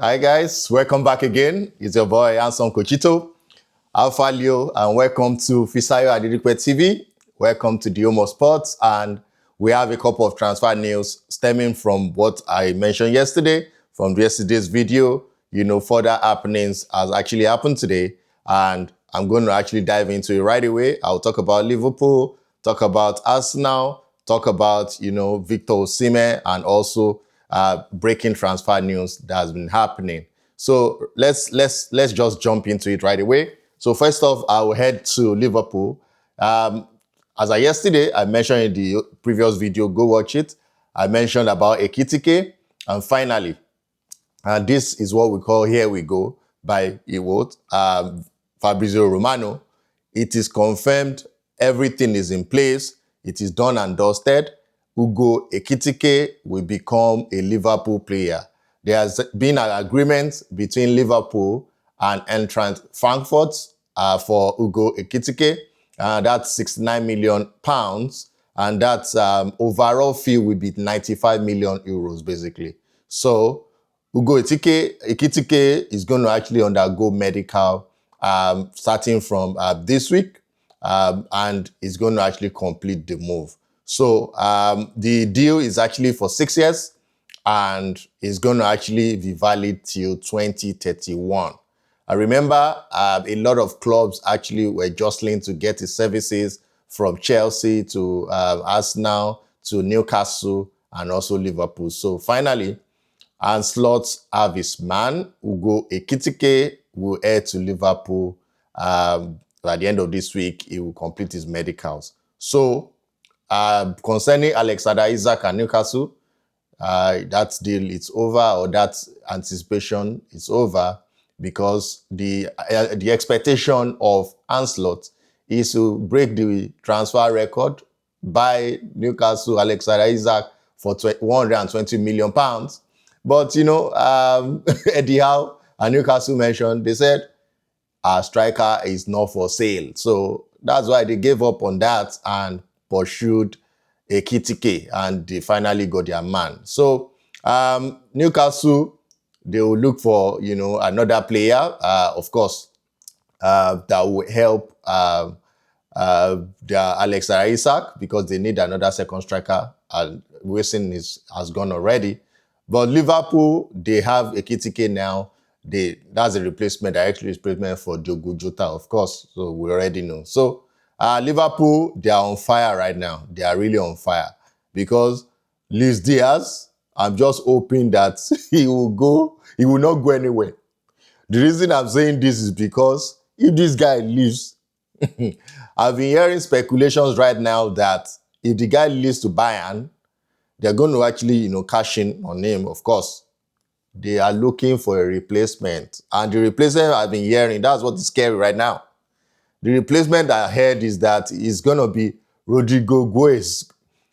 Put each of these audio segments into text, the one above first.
Hi guys, welcome back again. It's your boy Anson Cochito, Alpha Leo, and welcome to Fisayo Adirikwe TV. Welcome to the Home of Sports, and we have a couple of transfer news stemming from what I mentioned yesterday, from yesterday's video. Further happenings has actually happened today, and I'm going to actually dive into it right away. I'll talk about Liverpool, talk about Arsenal, talk about, Victor Osimhen, and also breaking transfer news that has been happening. So let's just jump into it right away. So first off, I will head to Liverpool. As yesterday, I mentioned in the previous video, go watch it. I mentioned about Ekitike, and finally, this is what we call Here We Go by Fabrizio Romano. It is confirmed, everything is in place, it is done and dusted. Hugo Ekitike will become a Liverpool player. There has been an agreement between Liverpool and Eintracht Frankfurt for Hugo Ekitike. That's £69 million, and that's overall fee will be 95 million euros, basically. So Hugo Ekitike is going to actually undergo medical starting from this week, and is going to actually complete the move. So the deal is actually for 6 years, and is going to actually be valid till 2031. I remember a lot of clubs actually were jostling to get his services, from Chelsea to Arsenal to Newcastle and also Liverpool. So finally, Ancelotti have his man. Hugo Ekitike will head to Liverpool. At the end of this week, he will complete his medicals. So concerning Alexander Isak and Newcastle, that deal is over, or that anticipation is over, because the expectation of Ancelotti is to break the transfer record, buy Newcastle Alexander Isak for £120 million. But Eddie Howe and Newcastle mentioned, they said our striker is not for sale. So that's why they gave up on that and pursued Ekitike, and they finally got their man. So Newcastle, they will look for another player, of course, that will help their Alexander Isak, because they need another second striker, and Wilson has gone already. But Liverpool, they have Ekitike now. That's a replacement, direct replacement for Diogo Jota, of course. So we already know. So Liverpool, they are on fire right now. They are really on fire, because Luis Diaz, I'm just hoping that he will not go anywhere. The reason I'm saying this is because if this guy leaves, I've been hearing speculations right now that if the guy leaves to Bayern, they're going to actually, cash in on him. Of course, they are looking for a replacement. And the replacement I've been hearing, that's what is scary right now. The replacement I heard is that it's going to be Rodrigo Guez.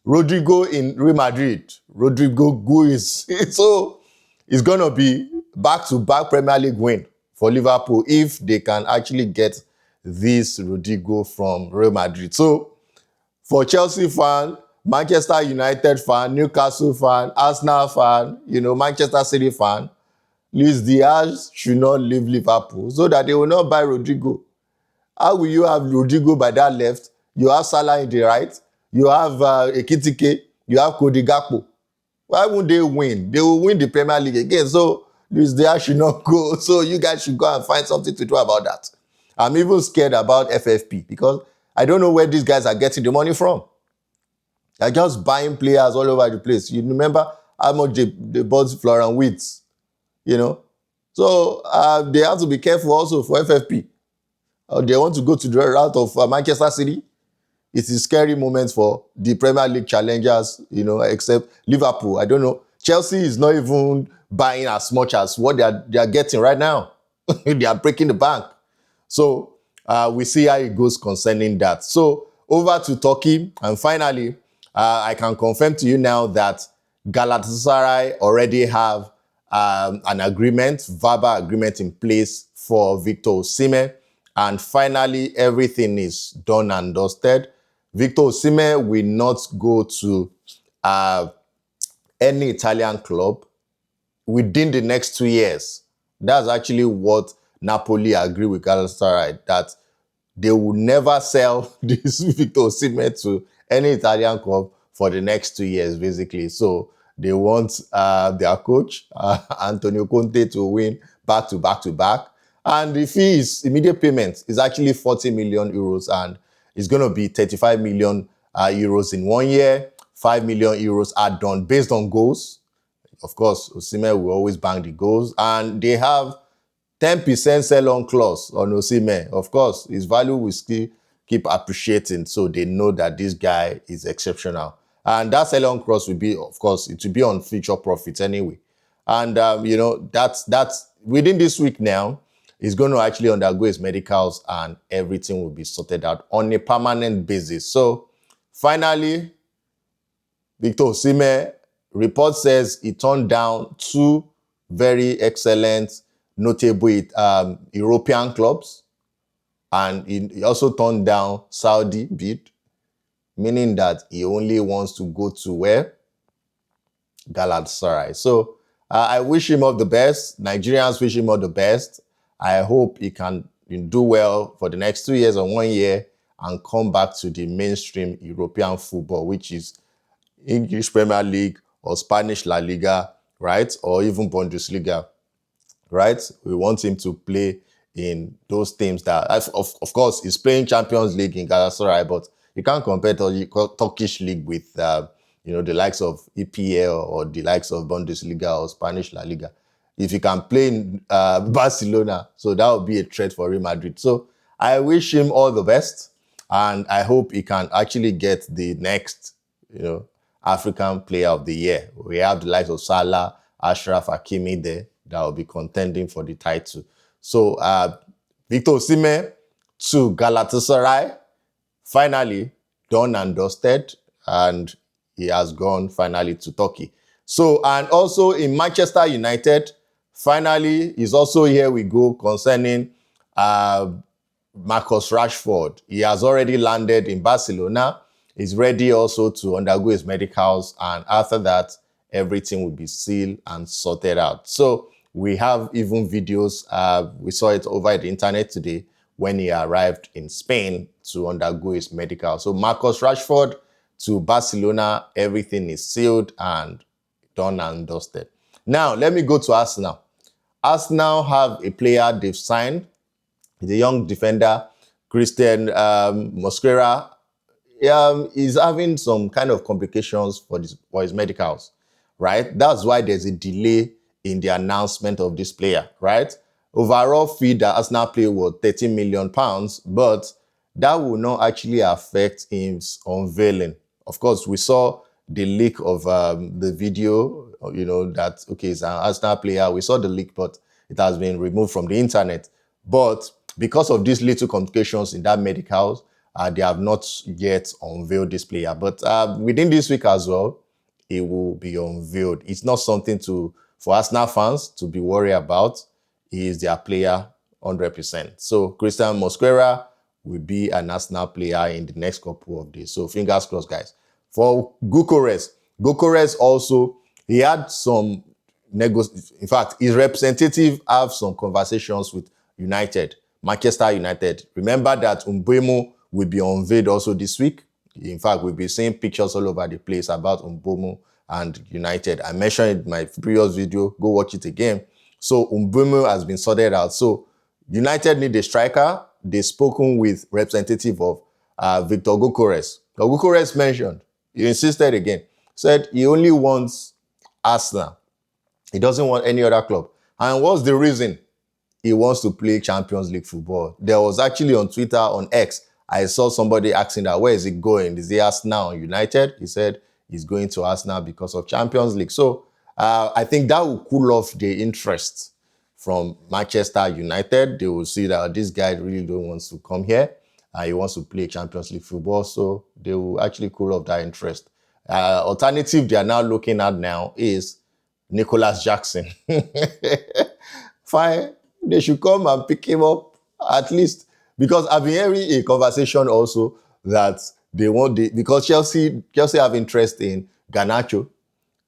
Rodrigo in Real Madrid. Rodrigo Guez. So it's going to be back-to-back Premier League win for Liverpool if they can actually get this Rodrigo from Real Madrid. So for Chelsea fan, Manchester United fan, Newcastle fan, Arsenal fan, Manchester City fan, Luis Diaz should not leave Liverpool so that they will not buy Rodrigo. How will you have Rodrigo by that left? You have Salah in the right. You have Ekitike. You have Cody Gakpo. Why won't they win? They will win the Premier League again. So Luis Diaz should not go. So you guys should go and find something to do about that. I'm even scared about FFP, because I don't know where these guys are getting the money from. They're just buying players all over the place. You remember how much they bought Florian Wirtz, So they have to be careful also for FFP. They want to go to the route of Manchester City. It is a scary moment for the Premier League challengers, except Liverpool. I don't know. Chelsea is not even buying as much as what they are getting right now. They are breaking the bank. So we see how it goes concerning that. So over to Turkey, and finally, I can confirm to you now that Galatasaray already have an verbal agreement in place for Victor Osimhen. And finally, everything is done and dusted. Victor Osimhen will not go to any Italian club. within the next 2 years. That's actually what Napoli agree with Galatasaray, that they will never sell this Victor Osimhen to any Italian club for the next 2 years, basically. So they want their coach, Antonio Conte, to win back to back to back. And the fee is immediate payment is actually 40 million euros, and it's going to be 35 million euros in 1 year. 5 million euros are done based on goals. Of course, Osimhen will always bang the goals, and they have 10% sell-on clause on Osimhen. Of course, his value will still keep appreciating, so they know that this guy is exceptional. And that sell-on clause will be, of course, it will be on future profits anyway. And, that's within this week now, he's going to actually undergo his medicals and everything will be sorted out on a permanent basis. So, finally, Victor Osimhen, report says he turned down 2 very excellent, notable European clubs, and he also turned down Saudi bid, meaning that he only wants to go to where? Galatasaray. So I wish him all the best. Nigerians wish him all the best. I hope he can do well for the next 2 years or 1 year and come back to the mainstream European football, which is English Premier League or Spanish La Liga, right? Or even Bundesliga, right? We want him to play in those teams that, of course, he's playing Champions League in Galatasaray, but you can't compare Turkish league with, the likes of EPL or the likes of Bundesliga or Spanish La Liga. If you can play in Barcelona, so that would be a threat for Real Madrid. So I wish him all the best, and I hope he can actually get the next, African Player of the Year. We have the likes of Salah, Ashraf Hakimi there that will be contending for the title. So Victor Osimhen to Galatasaray, finally done and dusted, and he has gone finally to Turkey. So, and also in Manchester United, finally, is also here we go concerning Marcus Rashford. He has already landed in Barcelona. He's ready also to undergo his medicals, and after that, everything will be sealed and sorted out. So we have even videos. We saw it over the internet today when he arrived in Spain to undergo his medical. So Marcus Rashford to Barcelona, everything is sealed and done and dusted. Now, let me go to Arsenal. Arsenal have a player they've signed, the young defender, Christian Mosquera. He's having some kind of complications for his medicals, right? That's why there's a delay in the announcement of this player, right? Overall fee that Arsenal play was £13 million, but that will not actually affect his unveiling. Of course, we saw the leak of the video, that, okay, it's an Arsenal player. We saw the leak, but it has been removed from the internet. But because of these little complications in that medicals, they have not yet unveiled this player. But within this week as well, it will be unveiled. It's not something for Arsenal fans to be worried about. He is their player 100%. So Christian Mosquera will be an Arsenal player in the next couple of days. So fingers crossed, guys. For Gyökeres also, he had some in fact, his representative have some conversations with Manchester United. Remember that Mbeumo will be unveiled also this week. In fact, we'll be seeing pictures all over the place about Mbeumo and United. I mentioned it in my previous video. Go watch it again. So Mbeumo has been sorted out. So United need a striker. They've spoken with representative of Victor Gyökeres. Gyökeres mentioned, he insisted again, said he only wants Arsenal. He doesn't want any other club. And what's the reason? He wants to play Champions League football. There was actually on Twitter, on X, I saw somebody asking that, where is he going? Is he Arsenal or United? He said he's going to Arsenal because of Champions League. So I think that will cool off the interest from Manchester United. They will see that this guy really don't want to come here. He wants to play Champions League football. So they will actually cool off that interest. Alternative they are now looking at now is Nicholas Jackson. Fine. They should come and pick him up at least. Because I've been hearing a conversation also that they want because Chelsea have interest in Garnacho.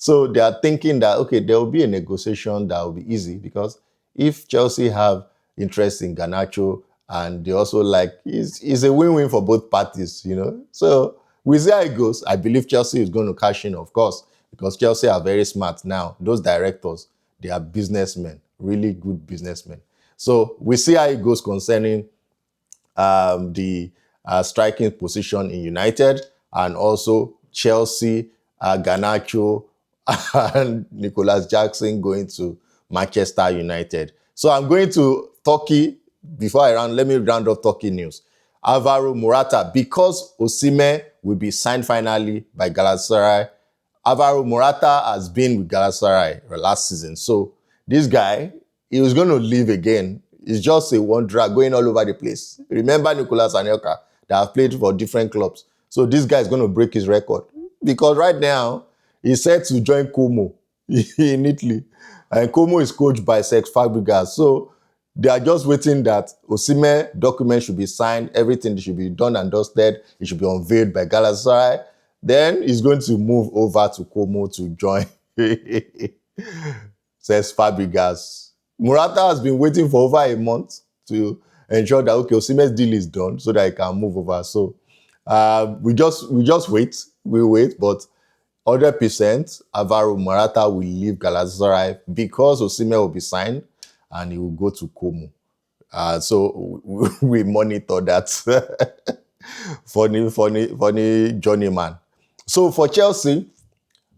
So they are thinking that, okay, there will be a negotiation that will be easy because if Chelsea have interest in Garnacho and they also like, it's a win-win for both parties, you know. So we see how it goes. I believe Chelsea is going to cash in, of course, because Chelsea are very smart now. Those directors, they are businessmen, really good businessmen. So we see how it goes concerning the striking position in United, and also Chelsea, Garnacho, and Nicholas Jackson going to Manchester United. So I'm going to Turkey. Before let me round off Turkey news. Álvaro Morata, because Osimhen will be signed finally by Galatasaray. Álvaro Morata has been with Galatasaray last season. So this guy, he was going to leave again. He's just a wanderer going all over the place. Remember Nicolas Anelka that have played for different clubs. So this guy is going to break his record. Because right now, he's set to join Como in Italy. And Como is coached by Cesc Fabregas. So they are just waiting that Osimhen document should be signed. Everything should be done and dusted. It should be unveiled by Galatasaray. Then he's going to move over to Como to join Cesc Fabregas. Morata has been waiting for over a month to ensure that, okay, Osimhen's deal is done so that he can move over. So we just wait. We wait, but 100% Álvaro Morata will leave Galatasaray because Osimhen will be signed and he will go to Como. So we monitor that. funny journeyman. So for Chelsea,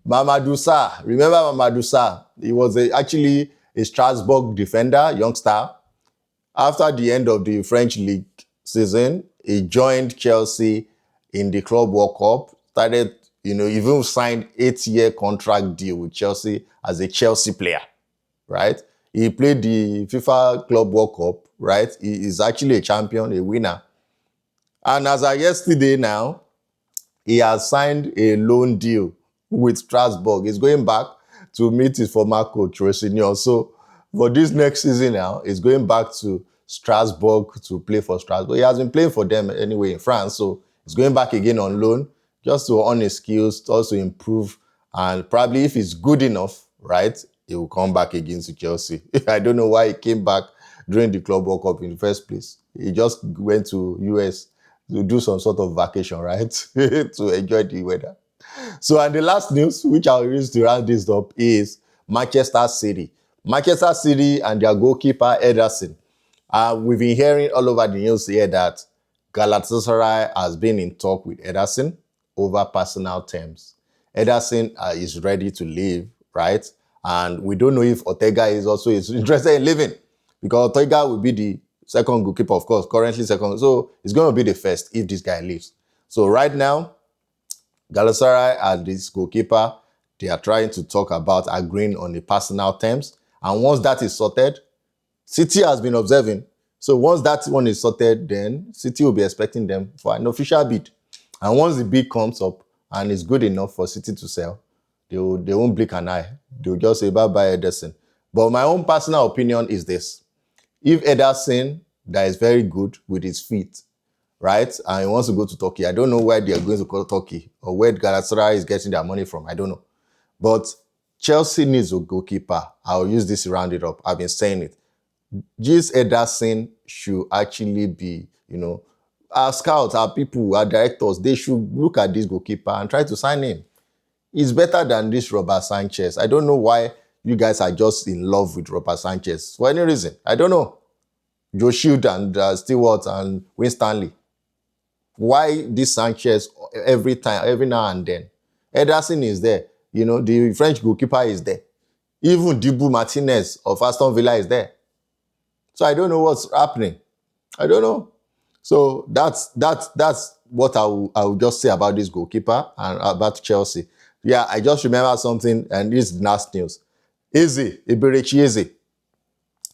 Mamadou Sarr. Remember Mamadou Sarr? He was actually a Strasbourg defender, youngster. After the end of the French league season, he joined Chelsea in the Club World Cup, started, even signed 8-year contract deal with Chelsea as a Chelsea player, right? He played the FIFA Club World Cup, right? He is actually a champion, a winner. And as of yesterday now, he has signed a loan deal with Strasbourg. He's going back to meet his former coach, Rossignol. So for this next season now, he's going back to Strasbourg to play for Strasbourg. He has been playing for them anyway in France. So he's going back again on loan just to earn his skills, to also improve. And probably if he's good enough, right, he will come back again to Chelsea. I don't know why he came back during the Club World Cup in the first place. He just went to US to do some sort of vacation, right? To enjoy the weather. So, and the last news, which I'll use to round this up, is Manchester City. Manchester City and their goalkeeper, Ederson. We've been hearing all over the news here that Galatasaray has been in talk with Ederson over personal terms. Ederson is ready to leave, right? And we don't know if Ortega is also interested in leaving, because Ortega will be the second goalkeeper, of course, currently second. So it's going to be the first if this guy leaves. So right now, Galatasaray and this goalkeeper, they are trying to talk about agreeing on the personal terms. And once that is sorted, City has been observing. So once that one is sorted, then City will be expecting them for an official bid. And once the bid comes up and it's good enough for City to sell, they won't blink an eye. They'll just say bye-bye Ederson. But my own personal opinion is this. If Ederson, that is very good with his feet, right, and he wants to go to Turkey, I don't know where they are going to call Turkey or where Galatasaray is getting their money from. I don't know. But Chelsea needs a goalkeeper. I'll use this to round it up. I've been saying it. This Ederson should actually be, our scouts, our people, our directors, they should look at this goalkeeper and try to sign him. He's better than this Robert Sanchez. I don't know why you guys are just in love with Robert Sanchez for any reason. I don't know. Joe Shield and Stewart and Wayne Stanley. Why this Sanchez every now and then? Ederson is there. The French goalkeeper is there. Even Dibu Martinez of Aston Villa is there. So I don't know what's happening. I don't know. So that's what I will just say about this goalkeeper and about Chelsea. Yeah, I just remember something, and this is the last news. Eberechi Eze,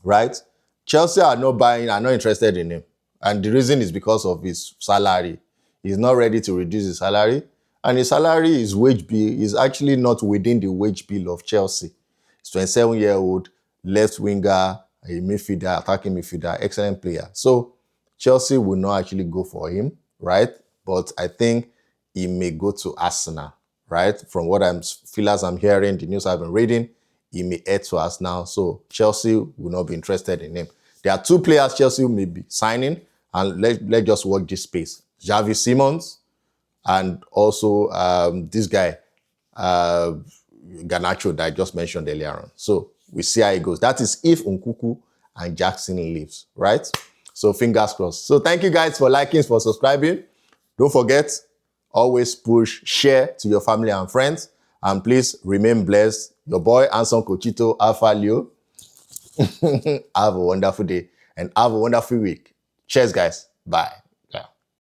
right? Chelsea are not interested in him. And the reason is because of his salary. He's not ready to reduce his salary. And his salary, his wage bill, is actually not within the wage bill of Chelsea. He's 27-year-old, left winger, a midfielder, attacking midfielder, excellent player. So Chelsea will not actually go for him, right? But I think he may go to Arsenal, right? From what I'm hearing, the news I've been reading, he may head to us now. So Chelsea will not be interested in him. There are 2 players Chelsea may be signing, and let's just watch this space. Xavi Simons and also this guy, Garnacho, that I just mentioned earlier on. So we see how it goes. That is if Nkunku and Jackson leaves, right? So fingers crossed. So thank you guys for liking, for subscribing. Don't forget, always push, share to your family and friends. And please remain blessed. Your boy, Anson Cochito, Alpha Leo. Have a wonderful day and have a wonderful week. Cheers, guys. Bye.